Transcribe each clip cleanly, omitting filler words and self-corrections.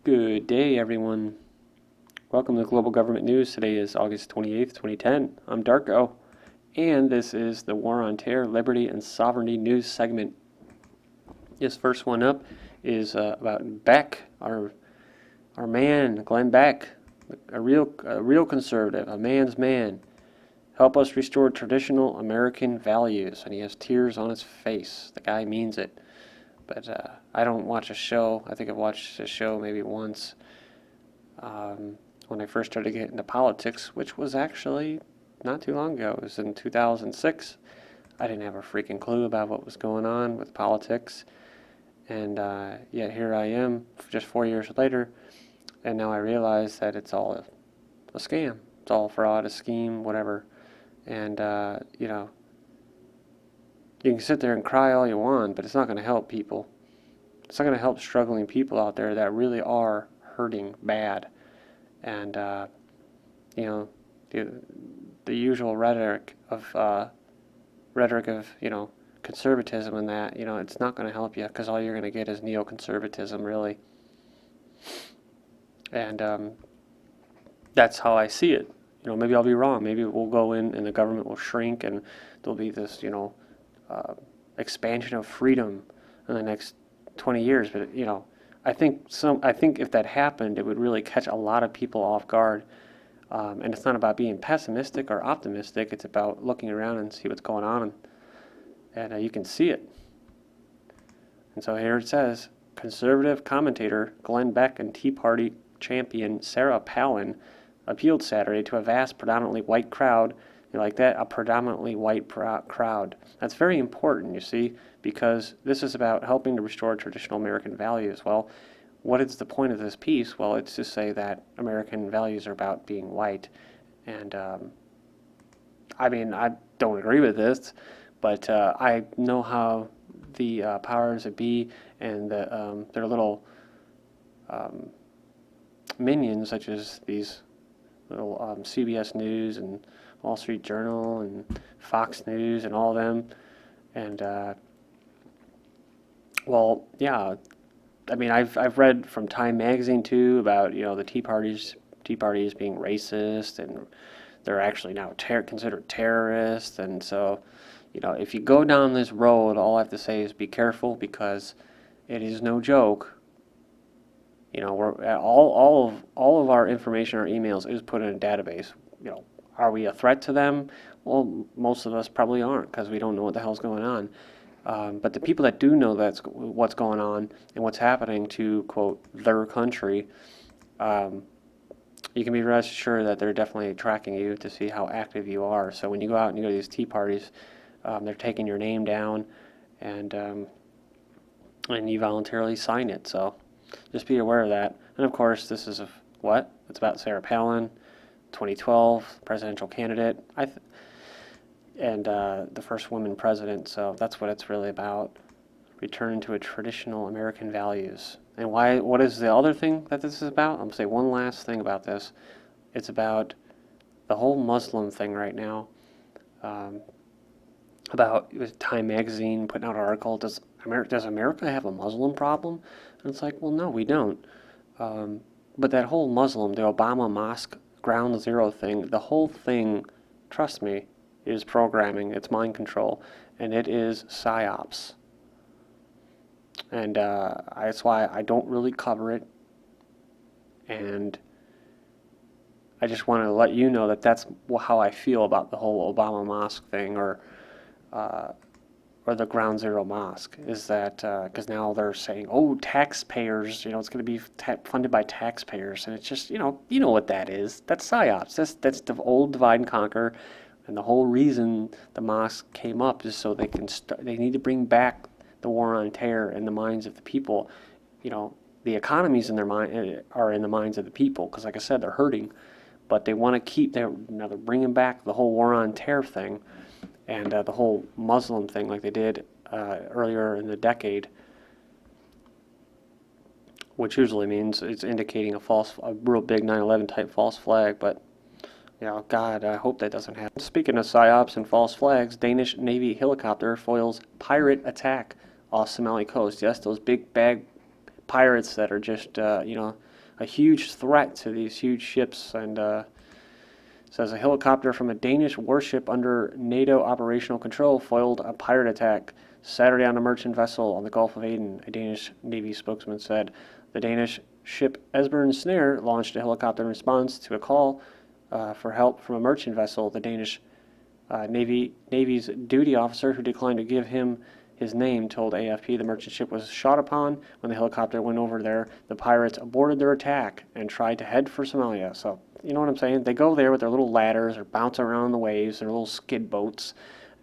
Good day, everyone. Welcome to Global Government News. Today is August 28th, 2010. I'm Darko, and this is the War on Terror, Liberty, and Sovereignty news segment. This first one up is about Beck, our man, Glenn Beck, a real conservative, a man's man. Help us restore traditional American values. And he has tears on his face. The guy means it. But I don't watch a show. I think I've watched a show maybe once when I first started getting into politics, which was actually not too long ago. It was in 2006. I didn't have a freaking clue about what was going on with politics. And yet here I am just 4 years later, and now I realize that it's all a scam. It's all fraud, a scheme, whatever. And, you can sit there and cry all you want, but it's not going to help people. It's not going to help struggling people out there that really are hurting bad. And, the usual rhetoric of conservatism and that, it's not going to help you because all you're going to get is neoconservatism, really. And that's how I see it. Maybe I'll be wrong. Maybe we'll go in and the government will shrink and there'll be this, expansion of freedom in the next 20 years. But I think if that happened, it would really catch a lot of people off guard. And it's not about being pessimistic or optimistic. It's about looking around and see what's going on, and you can see it. And so here it says, conservative commentator Glenn Beck and Tea Party champion Sarah Palin appealed Saturday to a vast, predominantly white crowd. You like that? A predominantly white crowd. That's very important, you see, because this is about helping to restore traditional American values. Well, what is the point of this piece? Well, it's to say that American values are about being white. And, I don't agree with this, but I know how the powers that be and their little minions, such as these little CBS News and Wall Street Journal and Fox News and all of them, and I've read from Time Magazine too about the Tea Party being racist, and they're actually now considered terrorists. And so if you go down this road, all I have to say is be careful, because it is no joke. We're all of our information, our emails, is put in a database. Are we a threat to them? Well, most of us probably aren't, because we don't know what the hell's going on. But the people that do know that's what's going on and what's happening to, quote, their country, you can be rest assured that they're definitely tracking you to see how active you are. So when you go out and you go to these tea parties, they're taking your name down, and you voluntarily sign it. So just be aware of that. And of course, this is it's about Sarah Palin, 2012 presidential candidate, and the first woman president. So that's what it's really about: return to a traditional American values. And what is the other thing that this is about? I'm going to say one last thing about this. It's about the whole Muslim thing right now. About Time Magazine putting out an article, does America have a Muslim problem? And it's like, well, no, we don't. But that whole the Obama mosque ground zero thing, the whole thing, trust me, is programming. It's mind control, and it is psyops. And that's why I don't really cover it. And I just want to let you know that that's how I feel about the whole Obama mosque thing, or the Ground Zero Mosque, is that because now they're saying, oh, taxpayers, it's going to be funded by taxpayers, and it's just, you know what that is. That's psyops. That's the old divide and conquer, and the whole reason the mosque came up is so they need to bring back the war on terror in the minds of the people. The economies in their mind are in the minds of the people, because like I said, they're hurting, but they want to keep they're bringing back the whole war on terror thing. And the whole Muslim thing, like they did earlier in the decade, which usually means it's indicating a real big 9/11 type false flag. But, God, I hope that doesn't happen. Speaking of psyops and false flags, Danish Navy helicopter foils pirate attack off Somali coast. Yes, those big bag pirates that are just, a huge threat to these huge ships. And says a helicopter from a Danish warship under NATO operational control foiled a pirate attack Saturday on a merchant vessel on the Gulf of Aden, a Danish Navy spokesman said. The Danish ship Esbern Snare launched a helicopter in response to a call for help from a merchant vessel. The Danish Navy's duty officer, who declined to give him his name, told AFP the merchant ship was shot upon when the helicopter went over there. The pirates aborted their attack and tried to head for Somalia. So, you know what I'm saying? They go there with their little ladders or bouncing around the waves, their little skid boats,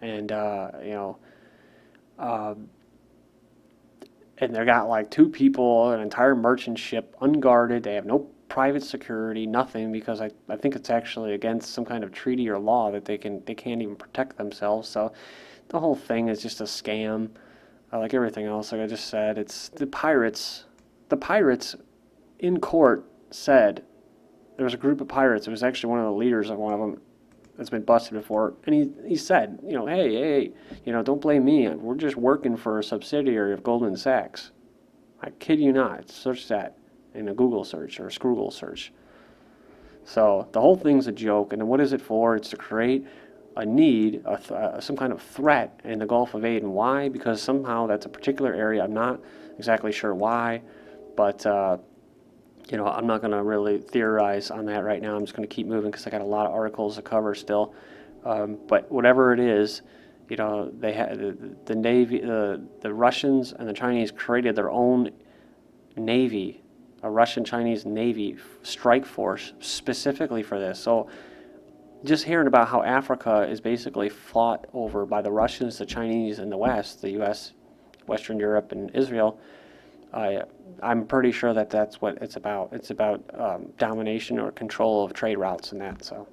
and, and they got like 2 people, an entire merchant ship, unguarded. They have no private security, nothing, because I think it's actually against some kind of treaty or law that they can't even protect themselves. So the whole thing is just a scam. Like everything else, like I just said, it's the pirates. The pirates in court said there was a group of pirates. It was actually one of the leaders of one of them that's been busted before, and he said, hey, don't blame me. We're just working for a subsidiary of Goldman Sachs. I kid you not. Search that in a Google search or a Scroogle search. So the whole thing's a joke, and what is it for? It's to create a need, some kind of threat in the Gulf of Aden. Why? Because somehow that's a particular area. I'm not exactly sure why, but I'm not going to really theorize on that right now. I'm just going to keep moving because I got a lot of articles to cover still. But whatever it is, they had the Navy, the Russians and the Chinese created their own Navy, a Russian-Chinese Navy strike force specifically for this. So just hearing about how Africa is basically fought over by the Russians, the Chinese, and the West, the U.S., Western Europe, and Israel, I'm pretty sure that that's what it's about. It's about domination or control of trade routes and that. So,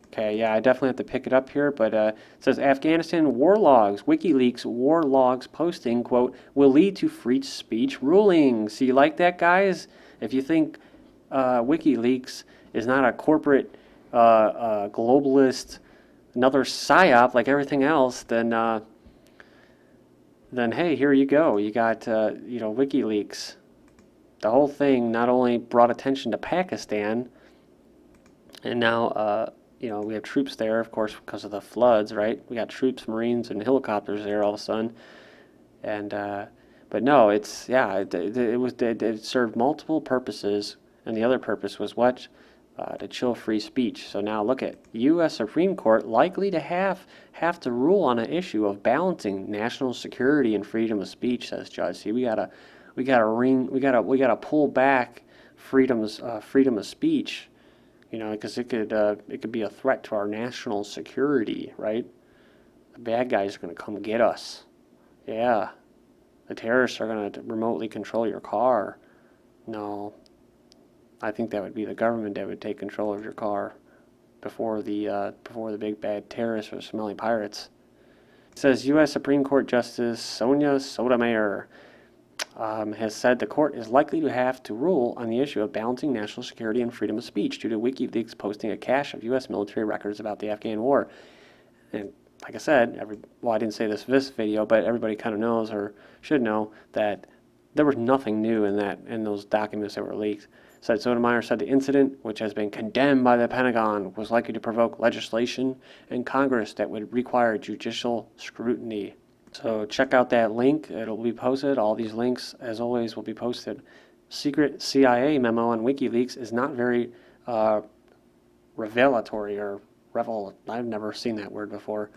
okay, yeah, I definitely have to pick it up here, but it says Afghanistan war logs, WikiLeaks war logs posting, quote, will lead to free speech ruling. So you like that, guys? If you think WikiLeaks is not a corporate globalist, another psyop like everything else, then hey, here you go. You got, WikiLeaks. The whole thing not only brought attention to Pakistan, and now, we have troops there, of course, because of the floods, right? We got troops, Marines, and helicopters there all of a sudden. And, but no, it served multiple purposes, and the other purpose was what? To chill free speech. So now look at U.S. Supreme Court likely to have to rule on an issue of balancing national security and freedom of speech, says judge. See, we gotta pull back freedom of speech, because it could be a threat to our national security, right? The bad guys are gonna come get us. Yeah, the terrorists are gonna remotely control your car. No. I think that would be the government that would take control of your car before the big bad terrorists or smelly pirates. It says U.S. Supreme Court Justice Sonia Sotomayor has said the court is likely to have to rule on the issue of balancing national security and freedom of speech due to WikiLeaks posting a cache of U.S. military records about the Afghan war. And like I said, I didn't say this video, but everybody kind of knows or should know that there was nothing new in those documents that were leaked. Sotomayor said the incident, which has been condemned by the Pentagon, was likely to provoke legislation in Congress that would require judicial scrutiny. So check out that link. It'll be posted. All these links, as always, will be posted. Secret CIA memo on WikiLeaks is not very revelatory or I've never seen that word before.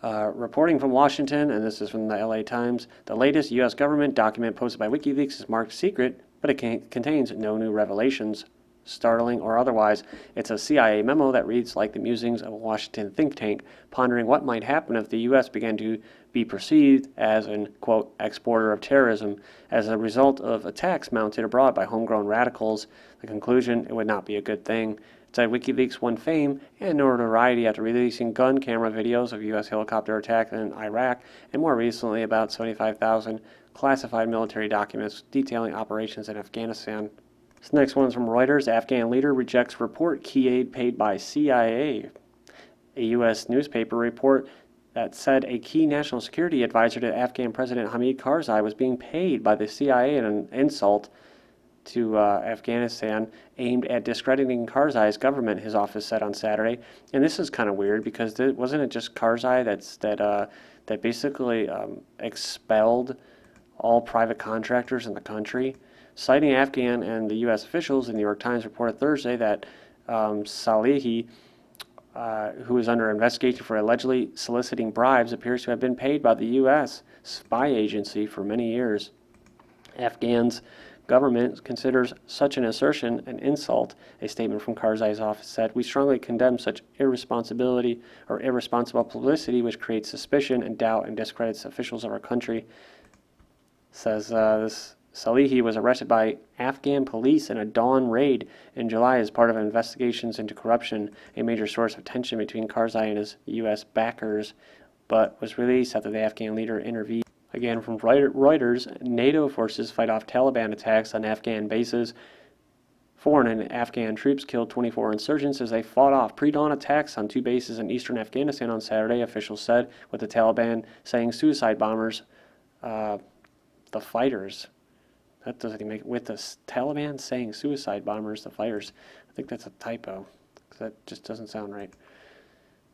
Reporting from Washington, and this is from the LA Times, the latest U.S. government document posted by WikiLeaks is marked secret, but it contains no new revelations, startling or otherwise. It's a CIA memo that reads like the musings of a Washington think tank, pondering what might happen if the U.S. began to be perceived as an, quote, exporter of terrorism as a result of attacks mounted abroad by homegrown radicals. The conclusion, it would not be a good thing. It said WikiLeaks won fame and notoriety after releasing gun camera videos of U.S. helicopter attacks in Iraq, and more recently about 75,000 classified military documents detailing operations in Afghanistan. This next one's from Reuters. Afghan leader rejects report key aid paid by CIA. A U.S. newspaper report that said a key national security advisor to Afghan President Hamid Karzai was being paid by the CIA in an insult to Afghanistan aimed at discrediting Karzai's government, his office said on Saturday. And this is kind of weird because wasn't it just Karzai that basically expelled all private contractors in the country? Citing Afghan and the U.S. officials, the New York Times reported Thursday that Salehi, who is under investigation for allegedly soliciting bribes, appears to have been paid by the U.S. spy agency for many years. Afghan's government considers such an assertion an insult. A statement from Karzai's office said, "We strongly condemn such irresponsible publicity which creates suspicion and doubt and discredits officials of our country." Says this Salehi was arrested by Afghan police in a dawn raid in July as part of investigations into corruption, a major source of tension between Karzai and his U.S. backers, but was released after the Afghan leader intervened. Again, from Reuters, NATO forces fight off Taliban attacks on Afghan bases. Foreign and Afghan troops killed 24 insurgents as they fought off pre-dawn attacks on 2 bases in eastern Afghanistan on Saturday, officials said, with the Taliban saying suicide bombers, the fighters. That doesn't even make it. With the Taliban saying suicide bombers, the fighters. I think that's a typo. That just doesn't sound right.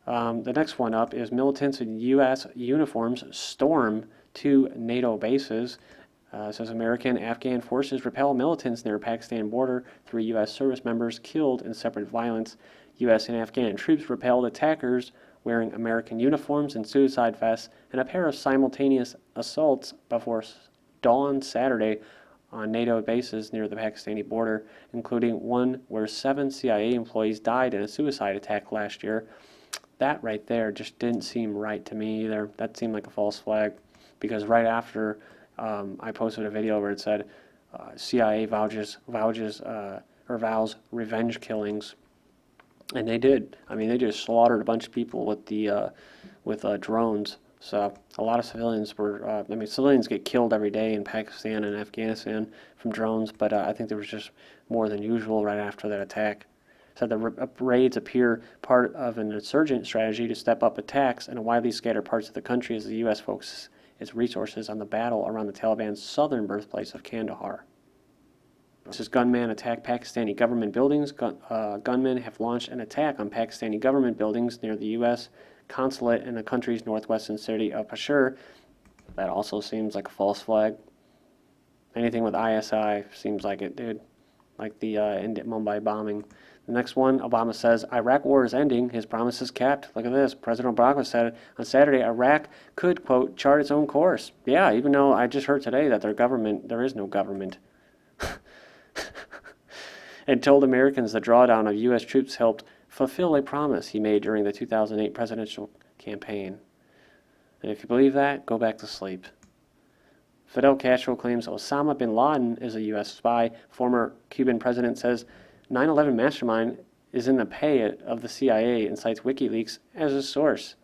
The next one up is militants in U.S. uniforms storm 2 NATO bases. Says American Afghan forces repel militants near Pakistan border. 3 U.S. service members killed in separate violence. U.S. and Afghan troops repelled attackers wearing American uniforms and suicide vests in a pair of simultaneous assaults before dawn Saturday on NATO bases near the Pakistani border, including one where 7 CIA employees died in a suicide attack last year. That right there just didn't seem right to me either. That seemed like a false flag, because right after I posted a video where it said CIA vows revenge killings, and they did. I mean, they just slaughtered a bunch of people with drones. So a lot of civilians were. Civilians get killed every day in Pakistan and Afghanistan from drones, but I think there was just more than usual right after that attack. So the raids appear part of an insurgent strategy to step up attacks in widely scattered parts of the country as the U.S. focuses its resources on the battle around the Taliban's southern birthplace of Kandahar. This is gunmen attack Pakistani government buildings. Gunmen have launched an attack on Pakistani government buildings near the U.S. consulate in the country's northwestern city of Peshawar. That also seems like a false flag. Anything with ISI seems like it, dude. Like the Mumbai bombing. The next one, Obama says Iraq war is ending. His promise is kept. Look at this. President Obama said on Saturday Iraq could, quote, chart its own course. Yeah, even though I just heard today that there is no government. And told Americans the drawdown of U.S. troops helped fulfill a promise he made during the 2008 presidential campaign. And if you believe that, go back to sleep. Fidel Castro claims Osama bin Laden is a U.S. spy. Former Cuban president says 9/11 mastermind is in the pay of the CIA and cites WikiLeaks as a source.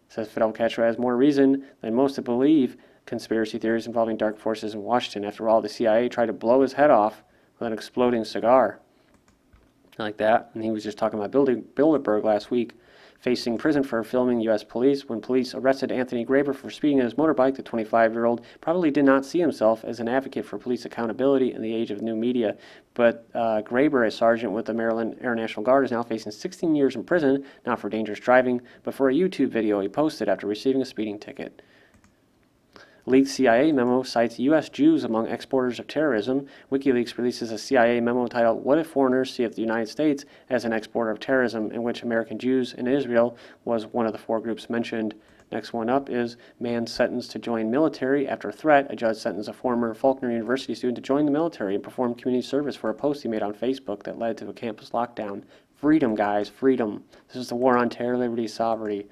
Says Fidel Castro has more reason than most to believe conspiracy theories involving dark forces in Washington. After all, the CIA tried to blow his head off with an exploding cigar. Like that. And he was just talking about Bilderberg last week, facing prison for filming U.S. police. When police arrested Anthony Graber for speeding on his motorbike, the 25-year-old probably did not see himself as an advocate for police accountability in the age of new media. But Graber, a sergeant with the Maryland Air National Guard, is now facing 16 years in prison, not for dangerous driving, but for a YouTube video he posted after receiving a speeding ticket. Leaked CIA memo cites U.S. Jews among exporters of terrorism. WikiLeaks releases a CIA memo titled, "What if foreigners see the United States as an exporter of terrorism?" in which American Jews in Israel was one of the 4 groups mentioned. Next one up is man sentenced to join military after threat. A judge sentenced a former Faulkner University student to join the military and perform community service for a post he made on Facebook that led to a campus lockdown. Freedom, guys, freedom. This is the war on terror, liberty, sovereignty.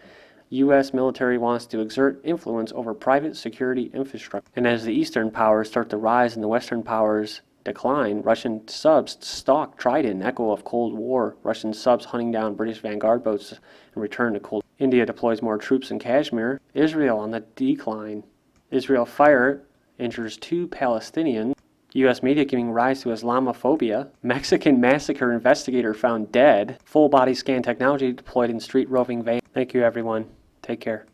U.S. military wants to exert influence over private security infrastructure. And as the Eastern powers start to rise and the Western powers decline, Russian subs stalk Trident, echo of Cold War. Russian subs hunting down British Vanguard boats and return to Cold War. India deploys more troops in Kashmir. Israel on the decline. Israel fire injures 2 Palestinians. U.S. media giving rise to Islamophobia. Mexican massacre investigator found dead. Full body scan technology deployed in street roving van. Thank you, everyone. Take care.